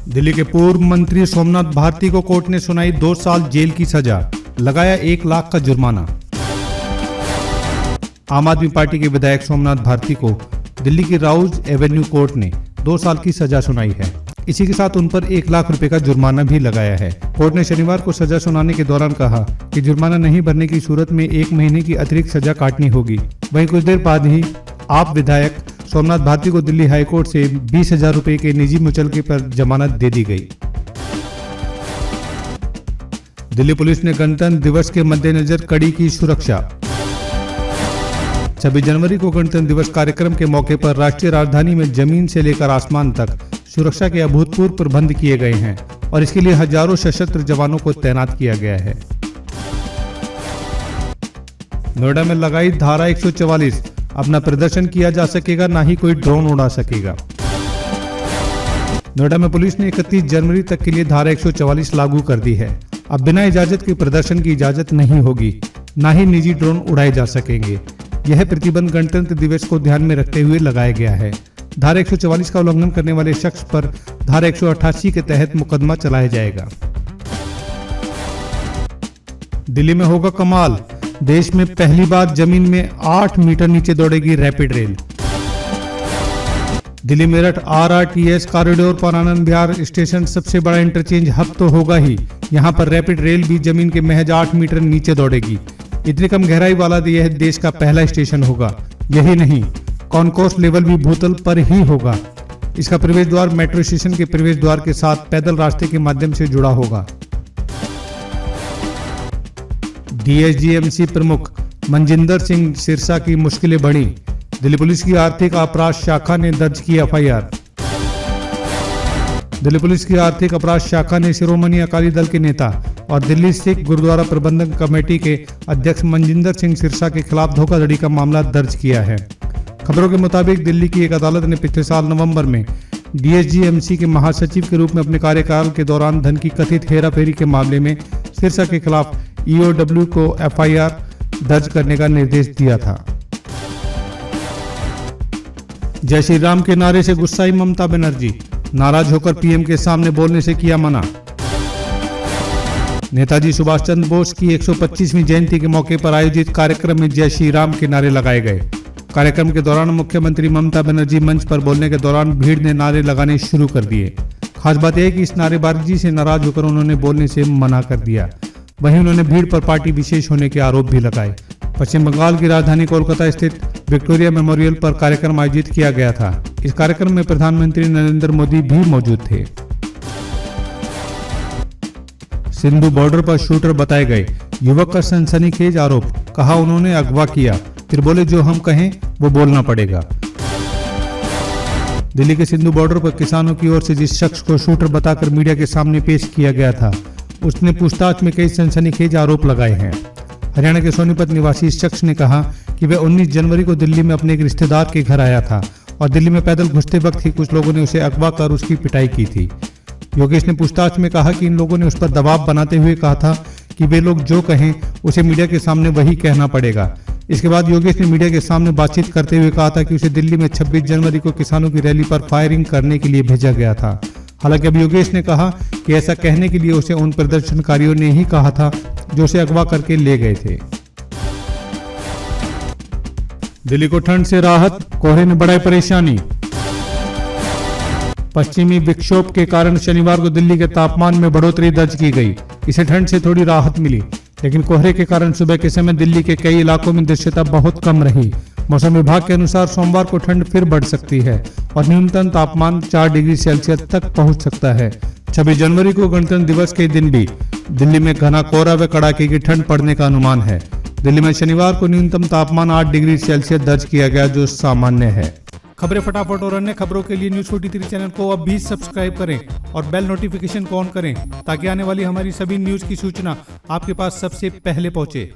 दिल्ली के पूर्व मंत्री सोमनाथ भारती को कोर्ट ने सुनाई 2 साल जेल की सजा, लगाया 1 लाख का जुर्माना। आम आदमी पार्टी के विधायक सोमनाथ भारती को दिल्ली की राउज एवेन्यू कोर्ट ने 2 साल की सजा सुनाई है। इसी के साथ उन पर 1 लाख रुपए का जुर्माना भी लगाया है। कोर्ट ने शनिवार को सजा सुनाने के दौरान कहा कि जुर्माना नहीं भरने की सूरत में 1 महीने की अतिरिक्त सजा काटनी होगी। वहीं कुछ देर बाद ही आप विधायक सोमनाथ भारती को दिल्ली हाईकोर्ट से 20,000 रुपए के निजी मुचलके पर जमानत दे दी गई। दिल्ली पुलिस ने गणतंत्र दिवस के मद्देनजर कड़ी की सुरक्षा। 26 जनवरी को गणतंत्र दिवस कार्यक्रम के मौके पर राष्ट्रीय राजधानी में जमीन से लेकर आसमान तक सुरक्षा के अभूतपूर्व प्रबंध किए गए हैं और इसके लिए हजारों सशस्त्र जवानों को तैनात किया गया है। नोएडा में लगाई धारा 144, अपना प्रदर्शन किया जा सकेगा, ना ही कोई ड्रोन उड़ा सकेगा। नोएडा में पुलिस ने 31 जनवरी तक के लिए धारा 144 लागू कर दी है। अब बिना इजाजत के प्रदर्शन की इजाजत नहीं होगी, ना ही निजी ड्रोन उड़ाए जा सकेंगे। यह प्रतिबंध गणतंत्र दिवस को ध्यान में रखते हुए लगाया गया है। धारा 144 का उल्लंघन करने वाले शख्स पर धारा 188 के तहत मुकदमा चलाया जाएगा। दिल्ली में होगा कमाल, देश में पहली बार जमीन में 8 मीटर नीचे दौड़ेगी rapid rail. Delhi Meerut RRTS corridor पर आनंद विहार स्टेशन सबसे बड़ा इंटरचेंज हब तो होगा ही, यहाँ पर रैपिड रेल भी जमीन के महज 8 मीटर नीचे दौड़ेगी। इतनी कम गहराई वाला यह देश का पहला स्टेशन होगा। यही नहीं, कॉन्कोर्स लेवल भी भूतल पर ही होगा। इसका प्रवेश द्वार मेट्रो स्टेशन के प्रवेश द्वार के साथ पैदल रास्ते के माध्यम से जुड़ा होगा। DSGMC प्रमुख मनजिंदर सिंह सिरसा की मुश्किलें बढ़ी। दिल्ली पुलिस की आर्थिक अपराध शाखा ने दर्ज की FIR। दिल्ली पुलिस की आर्थिक अपराध शाखा ने शिरोमणि अकाली दल के नेता और दिल्ली सिख गुरुद्वारा प्रबंधन कमेटी के अध्यक्ष मनजिंदर सिंह सिरसा के खिलाफ धोखाधड़ी का मामला दर्ज किया है। खबरों के मुताबिक दिल्ली की एक अदालत ने पिछले साल नवंबर में DSGMC के महासचिव के रूप में अपने कार्यकाल के दौरान धन की कथित हेराफेरी के मामले में सिरसा के खिलाफ EOW को FIR दर्ज करने का निर्देश दिया था। जय श्री राम के नारे से गुस्साई ममता बनर्जी, नाराज होकर PM के सामने बोलने से किया मना। नेताजी सुभाष चंद्र बोस की 125वीं जयंती के मौके पर आयोजित कार्यक्रम में जय श्री राम के नारे लगाए गए। कार्यक्रम के दौरान मुख्यमंत्री ममता बनर्जी मंच पर बोलने के दौरान भीड़ ने नारे लगाने शुरू कर दिए। खास बात यह कि इस नारेबाजी से नाराज होकर उन्होंने बोलने से मना कर दिया। वहीं उन्होंने भीड़ पर पार्टी विशेष होने के आरोप भी लगाए। पश्चिम बंगाल की राजधानी कोलकाता स्थित विक्टोरिया मेमोरियल पर कार्यक्रम आयोजित किया गया था। इस कार्यक्रम में प्रधानमंत्री नरेंद्र मोदी भी मौजूद थे। सिंधु बॉर्डर पर शूटर बताए गए, युवक का सनसनीखेज आरोप, कहा उन्होंने अगवा किया, फिर बोले जो हम कहें वो बोलना पड़ेगा। दिल्ली के सिंधु बॉर्डर पर किसानों की ओर से जिस शख्स को शूटर बताकर मीडिया के सामने पेश किया गया था, उसने पूछताछ में कई सनसनीखेज आरोप लगाए हैं। हरियाणा के सोनीपत निवासी इस शख्स ने कहा कि वह 19 जनवरी को दिल्ली में अपने एक रिश्तेदार के घर आया था और दिल्ली में पैदल घुसते वक्त ही कुछ लोगों ने उसे अगवा कर उसकी पिटाई की थी। योगेश ने पूछताछ में कहा कि इन लोगों ने उस पर दबाव बनाते हुए कहा था कि वे लोग जो कहें उसे मीडिया के सामने वही कहना पड़ेगा। इसके बाद योगेश ने मीडिया के सामने बातचीत करते हुए कहा था कि उसे दिल्ली में 26 जनवरी को किसानों की रैली पर फायरिंग करने के लिए भेजा गया था। हालांकि अब योगेश ने कहा कि ऐसा कहने के लिए उसे उन प्रदर्शनकारियों ने ही कहा था जो उसे अगवा करके ले गए थे। दिल्ली को ठंड से राहत, कोहरे ने बढ़ाई परेशानी। पश्चिमी विक्षोभ के कारण शनिवार को दिल्ली के तापमान में बढ़ोतरी दर्ज की गई। इसे ठंड से थोड़ी राहत मिली, लेकिन कोहरे के कारण सुबह के समय दिल्ली के कई इलाकों में दृश्यता बहुत कम रही। मौसम विभाग के अनुसार सोमवार को ठंड फिर बढ़ सकती है और न्यूनतम तापमान 4 डिग्री सेल्सियस तक पहुंच सकता है। 26 जनवरी को गणतंत्र दिवस के दिन भी दिल्ली में घना कोहरा व कड़ाके की ठंड पड़ने का अनुमान है। दिल्ली में शनिवार को न्यूनतम तापमान 8 डिग्री सेल्सियस दर्ज किया गया, जो सामान्य है। खबरें फटाफट और अन्य खबरों के लिए न्यूज़ 43 चैनल को अब भी सब्सक्राइब करें और बेल नोटिफिकेशन को ऑन करें ताकि आने वाली हमारी सभी न्यूज़ की सूचना आपके पास सबसे पहले पहुंचे।